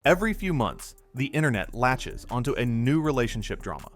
Every few months, the internet latches onto a new relationship drama,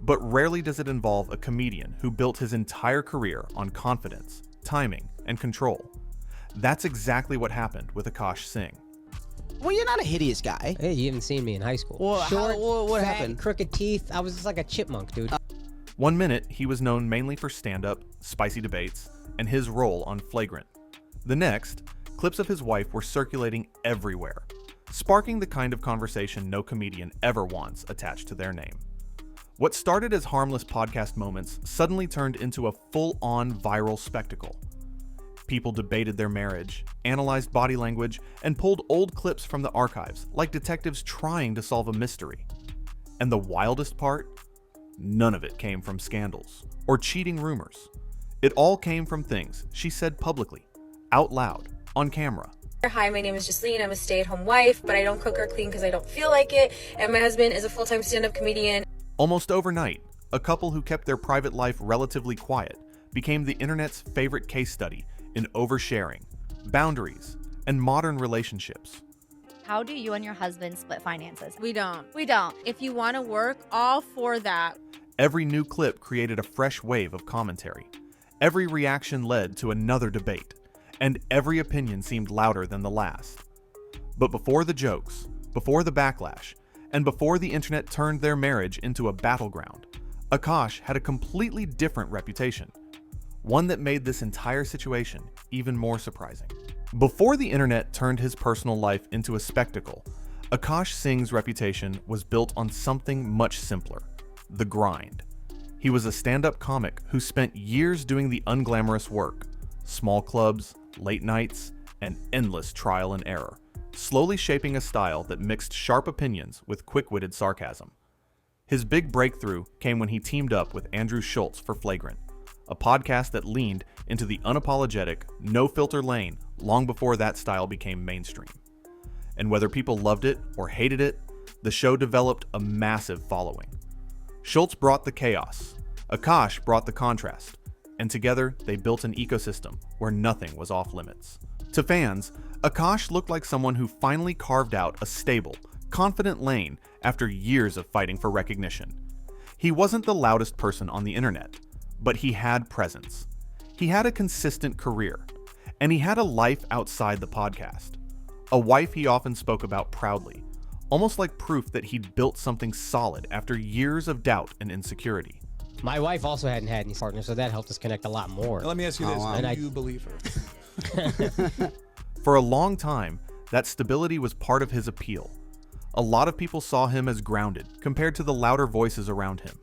but rarely does it involve a comedian who built his entire career on confidence, timing, and control. That's exactly what happened with Akaash Singh. Well, you're not a hideous guy. Hey, you haven't seen me in high school. Well, Short, what fat, happened? crooked teeth. I was just like a chipmunk, dude. 1 minute, he was known mainly for stand-up, spicy debates, and his role on Flagrant. The next, clips of his wife were circulating everywhere, sparking the kind of conversation no comedian ever wants attached to their name. What started as harmless podcast moments suddenly turned into a full-on viral spectacle. People debated their marriage, analyzed body language, and pulled old clips from the archives like detectives trying to solve a mystery. And the wildest part? None of it came from scandals or cheating rumors. It all came from things she said publicly, out loud, on camera. Hi, my name is Justine. I'm a stay-at-home wife, but I don't cook or clean because I don't feel like it. And my husband is a full-time stand-up comedian. Almost overnight, a couple who kept their private life relatively quiet became the internet's favorite case study in oversharing, boundaries, and modern relationships. How do you and your husband split finances? We don't. We don't. If you want to work, all for that. Every new clip created a fresh wave of commentary. Every reaction led to another debate, and every opinion seemed louder than the last. But before the jokes, before the backlash, and before the internet turned their marriage into a battleground, Akaash had a completely different reputation. One that made this entire situation even more surprising. Before the internet turned his personal life into a spectacle, Akaash Singh's reputation was built on something much simpler: the grind. He was a stand-up comic who spent years doing the unglamorous work, small clubs, late nights, and endless trial and error, slowly shaping a style that mixed sharp opinions with quick-witted sarcasm. His big breakthrough came when he teamed up with Andrew Schultz for Flagrant, a podcast that leaned into the unapologetic, no-filter lane long before that style became mainstream. And whether people loved it or hated it, the show developed a massive following. Schultz brought the chaos, Akaash brought the contrast, and together they built an ecosystem where nothing was off limits. To fans, Akaash looked like someone who finally carved out a stable, confident lane after years of fighting for recognition. He wasn't the loudest person on the internet, but he had presence. He had a consistent career, and he had a life outside the podcast. A wife he often spoke about proudly, almost like proof that he'd built something solid after years of doubt and insecurity. My wife also hadn't had any partners, so that helped us connect a lot more. Let me ask you this: wow. do you believe her? For a long time, that stability was part of his appeal. A lot of people saw him as grounded compared to the louder voices around him.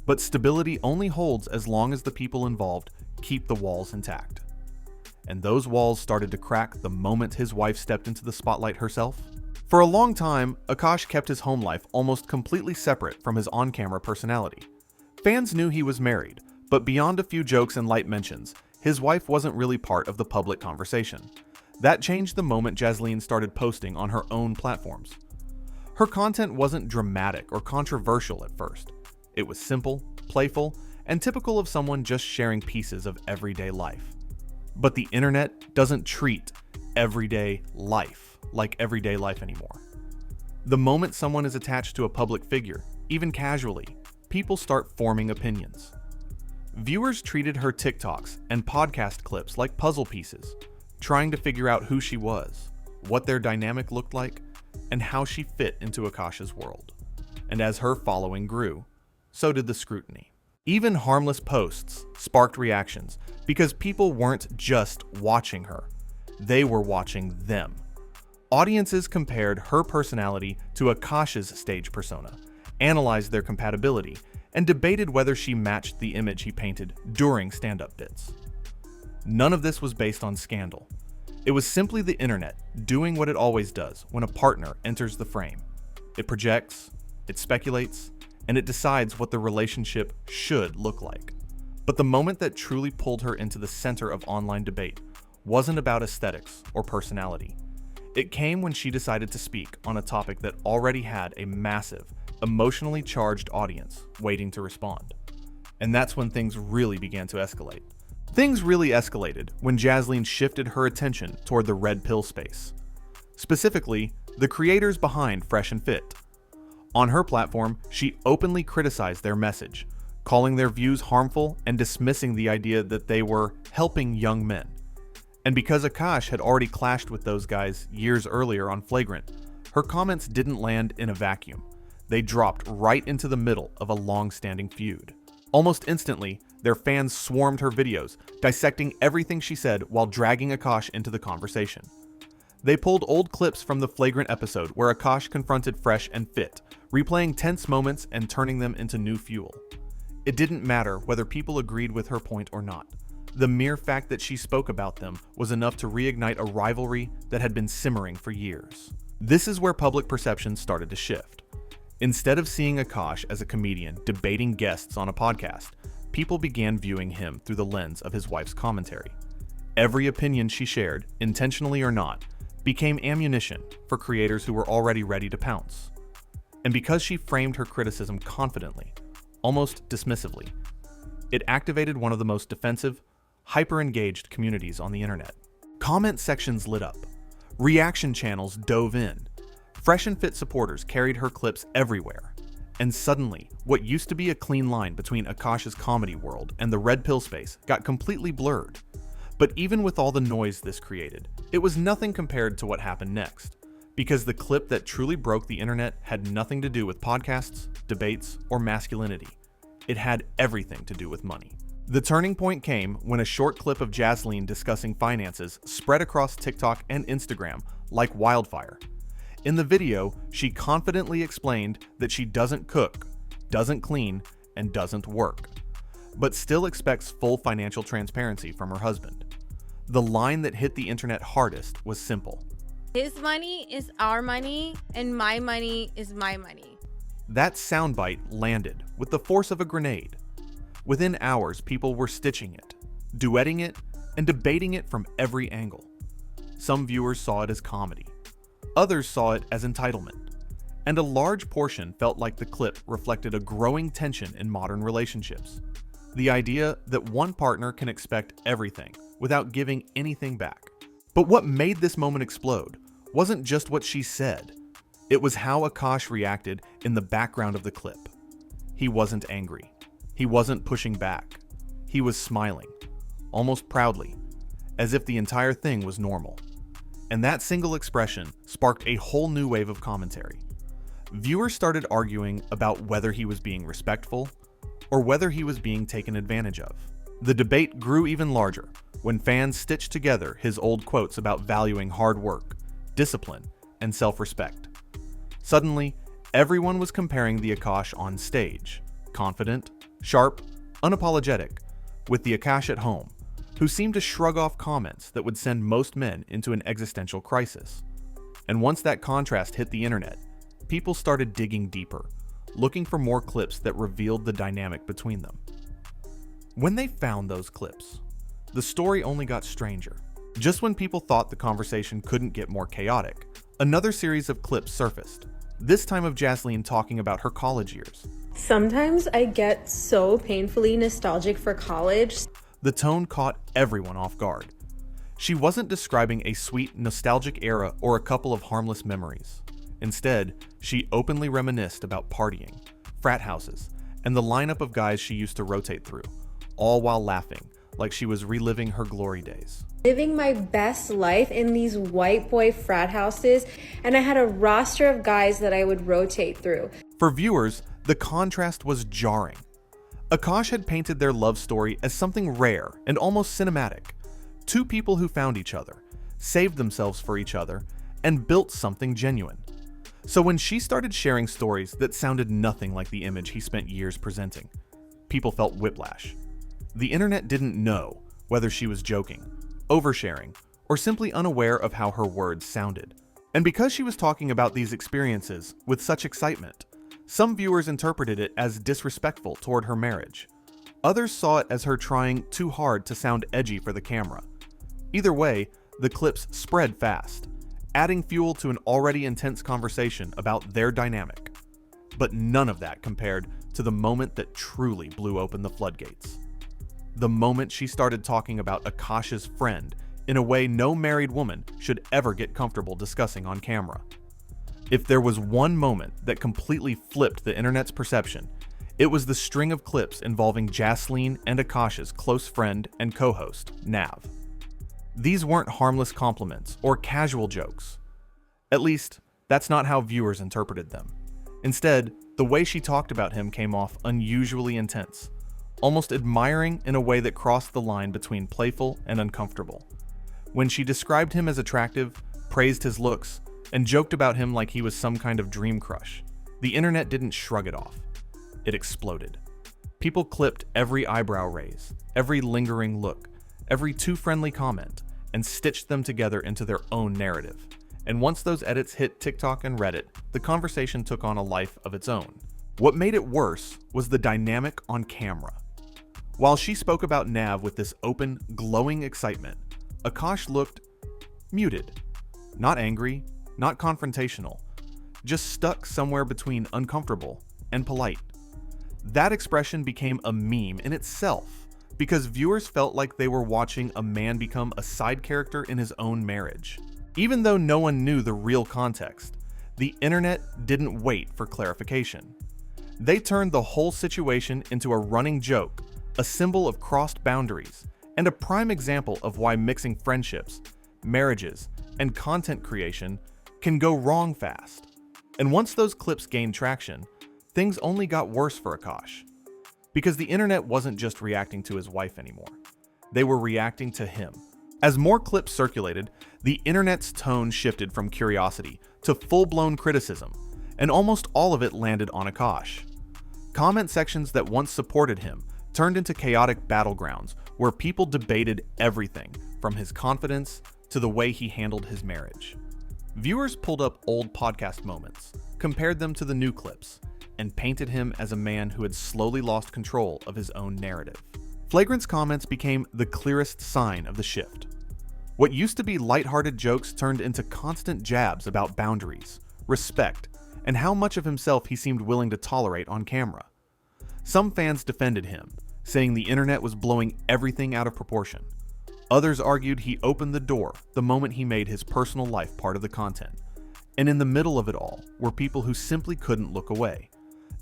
But stability only holds as long as the people involved keep the walls intact. And those walls started to crack the moment his wife stepped into the spotlight herself. For a long time, Akaash kept his home life almost completely separate from his on-camera personality. Fans knew he was married, but beyond a few jokes and light mentions, his wife wasn't really part of the public conversation. That changed the moment Jasleen started posting on her own platforms. Her content wasn't dramatic or controversial at first. It was simple, playful, and typical of someone just sharing pieces of everyday life. But the internet doesn't treat everyday life like everyday life anymore. The moment someone is attached to a public figure, even casually, people start forming opinions. Viewers treated her TikToks and podcast clips like puzzle pieces, trying to figure out who she was, what their dynamic looked like, and how she fit into Akaash's world. And as her following grew, so did the scrutiny. Even harmless posts sparked reactions because people weren't just watching her, they were watching them. Audiences compared her personality to Akaash's stage persona, analyzed their compatibility, and debated whether she matched the image he painted during stand-up bits. None of this was based on scandal. It was simply the internet doing what it always does when a partner enters the frame. It projects, it speculates, and it decides what the relationship should look like. But the moment that truly pulled her into the center of online debate wasn't about aesthetics or personality. It came when she decided to speak on a topic that already had a massive, emotionally charged audience waiting to respond. And that's when things really began to escalate. Things really escalated when Jasleen shifted her attention toward the red pill space. Specifically, the creators behind Fresh and Fit. On her platform, she openly criticized their message, calling their views harmful and dismissing the idea that they were helping young men. And because Akash had already clashed with those guys years earlier on Flagrant, her comments didn't land in a vacuum. They dropped right into the middle of a long-standing feud. Almost instantly, their fans swarmed her videos, dissecting everything she said while dragging Akash into the conversation. They pulled old clips from the Flagrant episode where Akash confronted Fresh and Fit, replaying tense moments and turning them into new fuel. It didn't matter whether people agreed with her point or not. The mere fact that she spoke about them was enough to reignite a rivalry that had been simmering for years. This is where public perception started to shift. Instead of seeing Akash as a comedian debating guests on a podcast, people began viewing him through the lens of his wife's commentary. Every opinion she shared, intentionally or not, became ammunition for creators who were already ready to pounce. And because she framed her criticism confidently, almost dismissively, it activated one of the most defensive, hyper-engaged communities on the internet. Comment sections lit up. Reaction channels dove in. Fresh and Fit supporters carried her clips everywhere. And suddenly, what used to be a clean line between Akash's comedy world and the red pill space got completely blurred. But even with all the noise this created, it was nothing compared to what happened next. Because the clip that truly broke the internet had nothing to do with podcasts, debates, or masculinity. It had everything to do with money. The turning point came when a short clip of Jasleen discussing finances spread across TikTok and Instagram like wildfire. In the video, she confidently explained that she doesn't cook, doesn't clean, and doesn't work, but still expects full financial transparency from her husband. The line that hit the internet hardest was simple. His money is our money, and my money is my money. That soundbite landed with the force of a grenade. Within hours, people were stitching it, duetting it, and debating it from every angle. Some viewers saw it as comedy. Others saw it as entitlement. And a large portion felt like the clip reflected a growing tension in modern relationships. The idea that one partner can expect everything without giving anything back. But what made this moment explode wasn't just what she said. It was how Akash reacted in the background of the clip. He wasn't angry. He wasn't pushing back. He was smiling, almost proudly, as if the entire thing was normal. And that single expression sparked a whole new wave of commentary. Viewers started arguing about whether he was being respectful or whether he was being taken advantage of. The debate grew even larger when fans stitched together his old quotes about valuing hard work, discipline, and self-respect. Suddenly, everyone was comparing the Akash on stage, confident, sharp, unapologetic, with the Akash at home, who seemed to shrug off comments that would send most men into an existential crisis. And once that contrast hit the internet, people started digging deeper, looking for more clips that revealed the dynamic between them. When they found those clips, the story only got stranger. Just when people thought the conversation couldn't get more chaotic, another series of clips surfaced, this time of Jasleen talking about her college years. Sometimes I get so painfully nostalgic for college. The tone caught everyone off guard. She wasn't describing a sweet, nostalgic era or a couple of harmless memories. Instead, she openly reminisced about partying, frat houses, and the lineup of guys she used to rotate through, all while laughing, like she was reliving her glory days. Living my best life in these white boy frat houses, and I had a roster of guys that I would rotate through. For viewers, the contrast was jarring. Akash had painted their love story as something rare and almost cinematic. Two people who found each other, saved themselves for each other, and built something genuine. So when she started sharing stories that sounded nothing like the image he spent years presenting, people felt whiplash. The internet didn't know whether she was joking, oversharing, or simply unaware of how her words sounded. And because she was talking about these experiences with such excitement, some viewers interpreted it as disrespectful toward her marriage. Others saw it as her trying too hard to sound edgy for the camera. Either way, the clips spread fast, adding fuel to an already intense conversation about their dynamic. But none of that compared to the moment that truly blew open the floodgates. The moment she started talking about Akash's friend in a way no married woman should ever get comfortable discussing on camera. If there was one moment that completely flipped the internet's perception, it was the string of clips involving Jaslene and Akash's close friend and co-host, Nav. These weren't harmless compliments or casual jokes. At least, that's not how viewers interpreted them. Instead, the way she talked about him came off unusually intense, almost admiring in a way that crossed the line between playful and uncomfortable. When she described him as attractive, praised his looks, and joked about him like he was some kind of dream crush, the internet didn't shrug it off. It exploded. People clipped every eyebrow raise, every lingering look, every too friendly comment, and stitched them together into their own narrative. And once those edits hit TikTok and Reddit, the conversation took on a life of its own. What made it worse was the dynamic on camera. While she spoke about Nav with this open, glowing excitement, Akash looked muted. Not angry, not confrontational, just stuck somewhere between uncomfortable and polite. That expression became a meme in itself because viewers felt like they were watching a man become a side character in his own marriage. Even though no one knew the real context, the internet didn't wait for clarification. They turned the whole situation into a running joke, a symbol of crossed boundaries, and a prime example of why mixing friendships, marriages, and content creation can go wrong fast. And once those clips gained traction, things only got worse for Akash. Because the internet wasn't just reacting to his wife anymore. They were reacting to him. As more clips circulated, the internet's tone shifted from curiosity to full-blown criticism, and almost all of it landed on Akash. Comment sections that once supported him turned into chaotic battlegrounds where people debated everything from his confidence to the way he handled his marriage. Viewers pulled up old podcast moments, compared them to the new clips, and painted him as a man who had slowly lost control of his own narrative. Flagrant's comments became the clearest sign of the shift. What used to be lighthearted jokes turned into constant jabs about boundaries, respect, and how much of himself he seemed willing to tolerate on camera. Some fans defended him, saying the internet was blowing everything out of proportion. Others argued he opened the door the moment he made his personal life part of the content. And in the middle of it all were people who simply couldn't look away.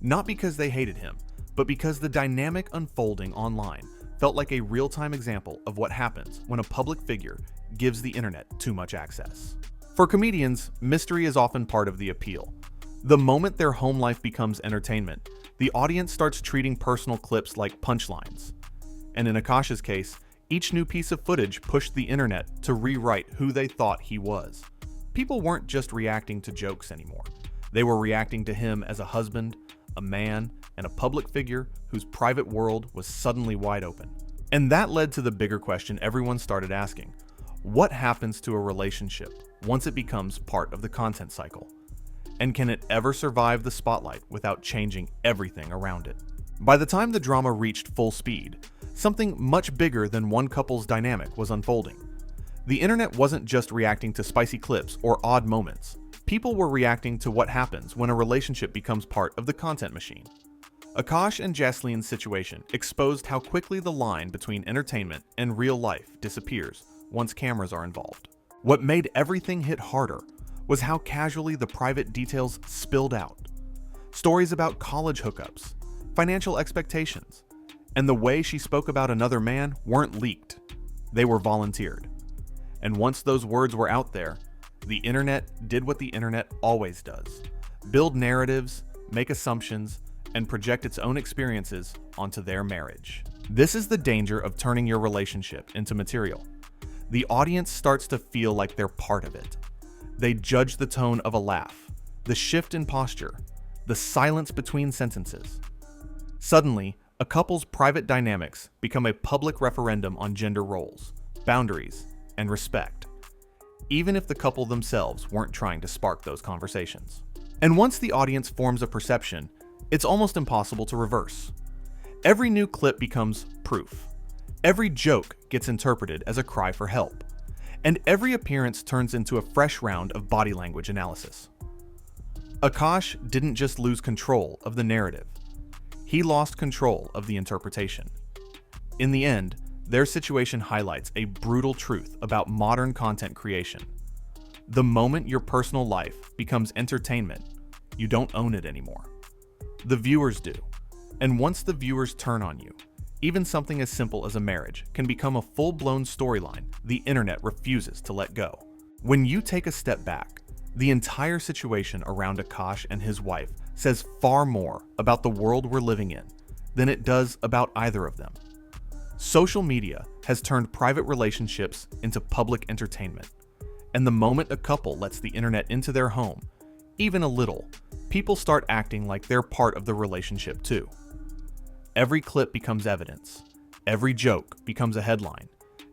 Not because they hated him, but because the dynamic unfolding online felt like a real-time example of what happens when a public figure gives the internet too much access. For comedians, mystery is often part of the appeal. The moment their home life becomes entertainment, the audience starts treating personal clips like punchlines. And in Akash's case, each new piece of footage pushed the internet to rewrite who they thought he was. People weren't just reacting to jokes anymore. They were reacting to him as a husband, a man, and a public figure whose private world was suddenly wide open. And that led to the bigger question everyone started asking. What happens to a relationship once it becomes part of the content cycle? And can it ever survive the spotlight without changing everything around it? By the time the drama reached full speed, something much bigger than one couple's dynamic was unfolding. The internet wasn't just reacting to spicy clips or odd moments. People were reacting to what happens when a relationship becomes part of the content machine. Akash and Jaslene's situation exposed how quickly the line between entertainment and real life disappears once cameras are involved. What made everything hit harder was how casually the private details spilled out. Stories about college hookups, financial expectations, and the way she spoke about another man weren't leaked. They were volunteered. And once those words were out there, the internet did what the internet always does: build narratives, make assumptions, and project its own experiences onto their marriage. This is the danger of turning your relationship into material. The audience starts to feel like they're part of it. They judge the tone of a laugh, the shift in posture, the silence between sentences. Suddenly, a couple's private dynamics become a public referendum on gender roles, boundaries, and respect, even if the couple themselves weren't trying to spark those conversations. And once the audience forms a perception, it's almost impossible to reverse. Every new clip becomes proof. Every joke gets interpreted as a cry for help. And every appearance turns into a fresh round of body language analysis. Akash didn't just lose control of the narrative. He lost control of the interpretation. In the end, their situation highlights a brutal truth about modern content creation. The moment your personal life becomes entertainment, you don't own it anymore. The viewers do. And once the viewers turn on you, even something as simple as a marriage can become a full-blown storyline the internet refuses to let go. When you take a step back, the entire situation around Akash and his wife says far more about the world we're living in than it does about either of them. Social media has turned private relationships into public entertainment. And the moment a couple lets the internet into their home, even a little, people start acting like they're part of the relationship too. Every clip becomes evidence, every joke becomes a headline,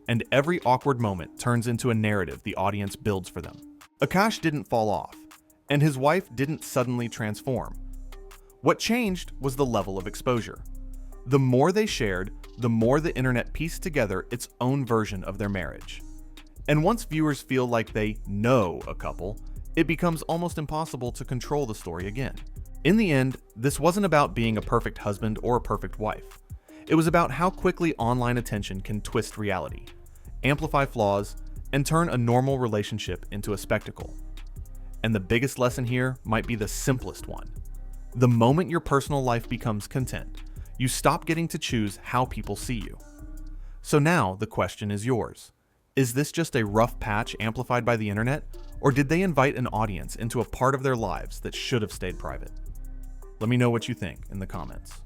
and every awkward moment turns into a narrative the audience builds for them. Akash didn't fall off, and his wife didn't suddenly transform. What changed was the level of exposure. The more they shared, the more the internet pieced together its own version of their marriage. And once viewers feel like they know a couple, it becomes almost impossible to control the story again. In the end, this wasn't about being a perfect husband or a perfect wife. It was about how quickly online attention can twist reality, amplify flaws, and turn a normal relationship into a spectacle. And the biggest lesson here might be the simplest one. The moment your personal life becomes content, you stop getting to choose how people see you. So now the question is yours. Is this just a rough patch amplified by the internet, or did they invite an audience into a part of their lives that should have stayed private? Let me know what you think in the comments.